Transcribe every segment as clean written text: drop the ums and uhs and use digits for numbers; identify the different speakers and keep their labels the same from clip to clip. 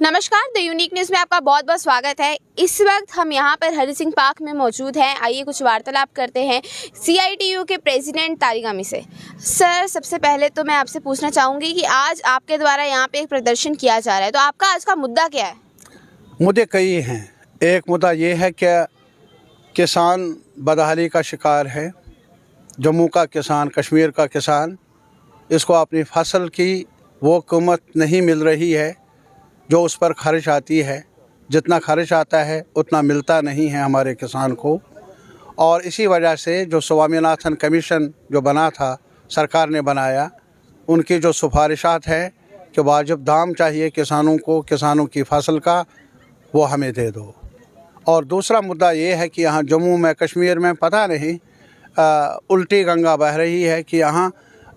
Speaker 1: नमस्कार, the unique news में आपका बहुत बहुत स्वागत है। इस वक्त हम यहाँ पर हरि सिंह पार्क में मौजूद हैं। आइए कुछ वार्तालाप करते हैं CITU के प्रेसिडेंट तारिक अमी से। सर, सबसे पहले तो मैं आपसे पूछना चाहूँगी कि आज आपके द्वारा यहाँ पे एक प्रदर्शन किया जा रहा है, तो आपका आज का मुद्दा क्या है?
Speaker 2: मुद्दे कई हैं। एक मुद्दा ये है कि किसान बदहाली का शिकार है। जम्मू का किसान, कश्मीर का किसान, इसको अपनी फसल की वो कीमत नहीं मिल रही है जो उस पर खर्च आती है। जितना खर्च आता है उतना मिलता नहीं है हमारे किसान को। और इसी वजह से जो स्वामीनाथन कमीशन जो बना था, सरकार ने बनाया, उनकी जो सिफारिशात है कि वाजिब दाम चाहिए किसानों को, किसानों की फसल का, वो हमें दे दो। और दूसरा मुद्दा ये है कि यहाँ जम्मू में, कश्मीर में पता नहीं उल्टी गंगा बह रही है कि यहाँ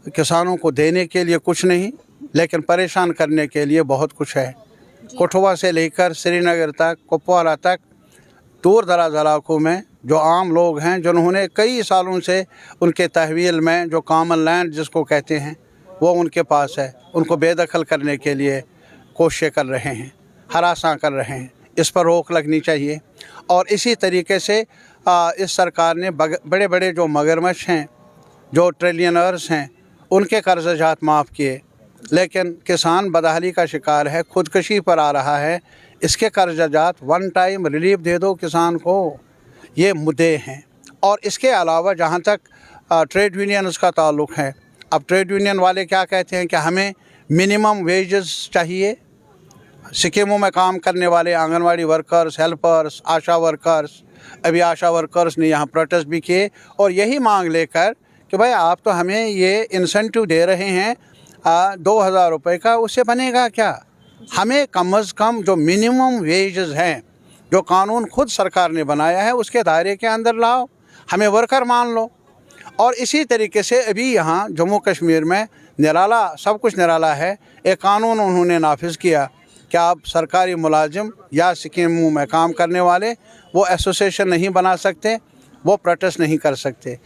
Speaker 2: किसानों को देने के लिए कुछ नहीं, लेकिन परेशान करने के लिए बहुत कुछ है। कठुआ से लेकर श्रीनगर तक, कुपवाड़ा तक, दूर दराज इलाकों में जो आम लोग हैं, जिन्होंने कई सालों से उनके तहवील में जो कॉमन लैंड जिसको कहते हैं वो उनके पास है, उनको बेदखल करने के लिए कोशिशें कर रहे हैं, हरासा कर रहे हैं। इस पर रोक लगनी चाहिए। और इसी तरीके से इस सरकार ने बड़े बड़े जो मगरमच्छ हैं, जो ट्रिलियनर्स हैं, उनके कर्ज़ात माफ़ किए, लेकिन किसान बदहाली का शिकार है, खुदकशी पर आ रहा है। इसके कर्ज़ात वन टाइम रिलीफ दे दो किसान को। ये मुद्दे हैं। और इसके अलावा जहाँ तक ट्रेड यूनियंस का ताल्लुक़ है, अब ट्रेड यूनियन वाले क्या कहते हैं कि हमें मिनिमम वेजेस चाहिए। स्कीमों में काम करने वाले आंगनवाड़ी वर्कर्स, हेल्पर्स, आशा वर्कर्स, अभी आशा वर्कर्स ने यहाँ प्रोटेस्ट भी किए और यही मांग लेकर कि भाई आप तो हमें ये इंसेंटिव दे रहे हैं 2000 रुपये का, उससे बनेगा क्या? हमें कम अज़ कम जो मिनिमम वेजेस हैं, जो कानून खुद सरकार ने बनाया है, उसके दायरे के अंदर लाओ, हमें वर्कर मान लो। और इसी तरीके से अभी यहाँ जम्मू कश्मीर में निराला, सब कुछ निराला है। एक कानून उन्होंने नाफिज किया कि आप सरकारी मुलाजिम या स्कीमों में काम करने वाले वो एसोसिएशन नहीं बना सकते, वो प्रोटेस्ट नहीं कर सकते।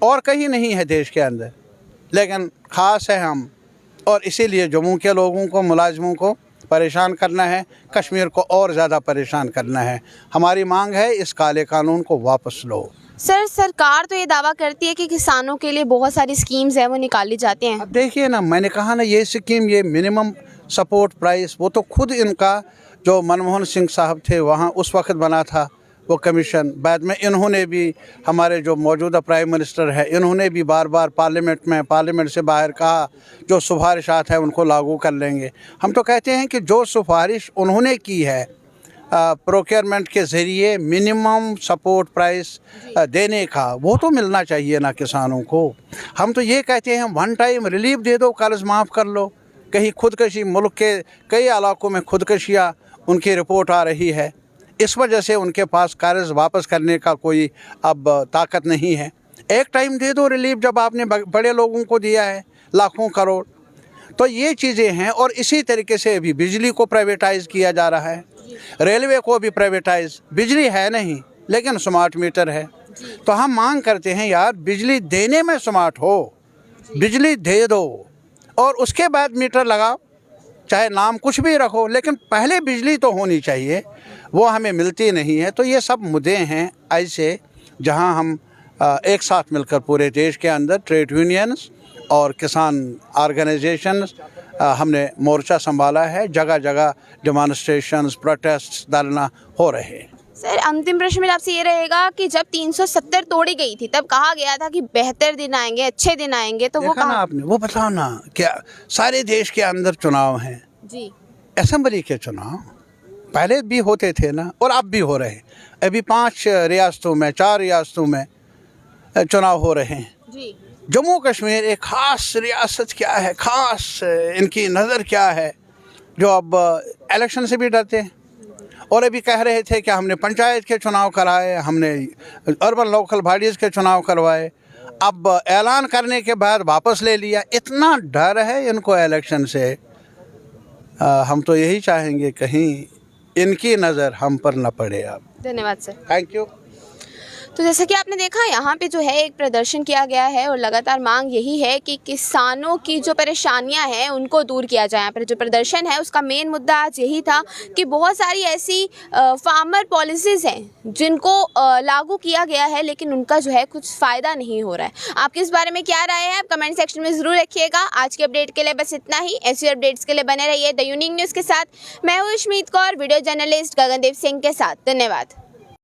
Speaker 2: और कहीं नहीं है देश के अंदर, लेकिन ख़ास है हम। और इसीलिए जम्मू के लोगों को, मुलाजिमों को परेशान करना है, कश्मीर को और ज़्यादा परेशान करना है। हमारी मांग है इस काले कानून को वापस लो।
Speaker 1: सर, सरकार तो ये दावा करती है कि किसानों के लिए बहुत सारी स्कीम्स हैं, वो निकाली जाती हैं।
Speaker 2: अब देखिए ना, मैंने कहा ना, ये स्कीम, ये मिनिमम सपोर्ट प्राइस, वो तो खुद इनका जो मनमोहन सिंह साहब थे वहाँ उस वक्त बना था वो कमीशन। बाद में इन्होंने भी, हमारे जो मौजूदा प्राइम मिनिस्टर है, इन्होंने भी बार बार पार्लियामेंट से बाहर कहा जो सिफारिशात है उनको लागू कर लेंगे। हम तो कहते हैं कि जो सिफारिश उन्होंने की है प्रोक्योरमेंट के ज़रिए मिनिमम सपोर्ट प्राइस देने का, वो तो मिलना चाहिए ना किसानों को। हम तो ये कहते हैं वन टाइम रिलीफ दे दो, कर्ज माफ़ कर लो। कहीं खुदकशी, मुल्क के कई इलाकों में खुदकशियाँ उनकी रिपोर्ट आ रही है, इस वजह से उनके पास कर्ज वापस करने का कोई अब ताकत नहीं है। एक टाइम दे दो रिलीफ, जब आपने बड़े लोगों को दिया है लाखों करोड़। तो ये चीज़ें हैं। और इसी तरीके से अभी बिजली को प्राइवेटाइज़ किया जा रहा है, रेलवे को भी प्राइवेटाइज़। बिजली है नहीं लेकिन स्मार्ट मीटर है। तो हम मांग करते हैं यार, बिजली देने में स्मार्ट हो, बिजली दे दो और उसके बाद मीटर लगाओ, चाहे नाम कुछ भी रखो, लेकिन पहले बिजली तो होनी चाहिए। वो हमें मिलती नहीं है। तो ये सब मुद्दे हैं ऐसे जहां हम एक साथ मिलकर पूरे देश के अंदर ट्रेड यूनियंस और किसान ऑर्गेनाइजेशंस हमने मोर्चा संभाला है। जगह जगह डेमोन्स्ट्रेशंस, प्रोटेस्ट, धरना हो रहे हैं।
Speaker 1: सर, अंतिम प्रश्न मेरा आपसे ये रहेगा कि जब 370 तोड़ी गई थी तब कहा गया था कि बेहतर दिन आएंगे, अच्छे दिन आएंगे, तो वो कहा
Speaker 2: आपने, वो बताओ ना, क्या सारे देश के अंदर चुनाव हैं
Speaker 1: जी,
Speaker 2: असेंबली के चुनाव पहले भी होते थे ना, और अब भी हो रहे हैं। अभी 5 रियासतों में, 4 रियासतों में चुनाव हो रहे हैं
Speaker 1: जी।
Speaker 2: जम्मू कश्मीर एक ख़ास रियासत क्या है, ख़ास इनकी नज़र क्या है, जो अब इलेक्शन से भी डरते हैं। और अभी कह रहे थे कि हमने पंचायत के चुनाव कराए, हमने अर्बन लोकल बॉडीज़ के चुनाव करवाए, अब ऐलान करने के बाद वापस ले लिया। इतना डर है इनको इलेक्शन से। हम तो यही चाहेंगे कहीं इनकी नज़र हम पर न पड़े। अब
Speaker 1: धन्यवाद सर।
Speaker 2: Thank you.
Speaker 1: तो जैसा कि आपने देखा यहाँ पे जो है एक प्रदर्शन किया गया है और लगातार मांग यही है कि किसानों की जो परेशानियां हैं उनको दूर किया जाए। यहाँ पर जो प्रदर्शन है उसका मेन मुद्दा आज यही था कि बहुत सारी ऐसी फार्मर पॉलिसीज़ हैं जिनको लागू किया गया है लेकिन उनका जो है कुछ फ़ायदा नहीं हो रहा है। आपके इस बारे में क्या राय है, आप कमेंट सेक्शन में ज़रूर रखिएगा। आज के अपडेट के लिए बस इतना ही। ऐसी अपडेट्स के लिए बने रहिए द यूनिक न्यूज़ के साथ। मैं हूँ उष्मीत कौर, वीडियो जर्नलिस्ट गगनदीप सिंह के साथ। धन्यवाद।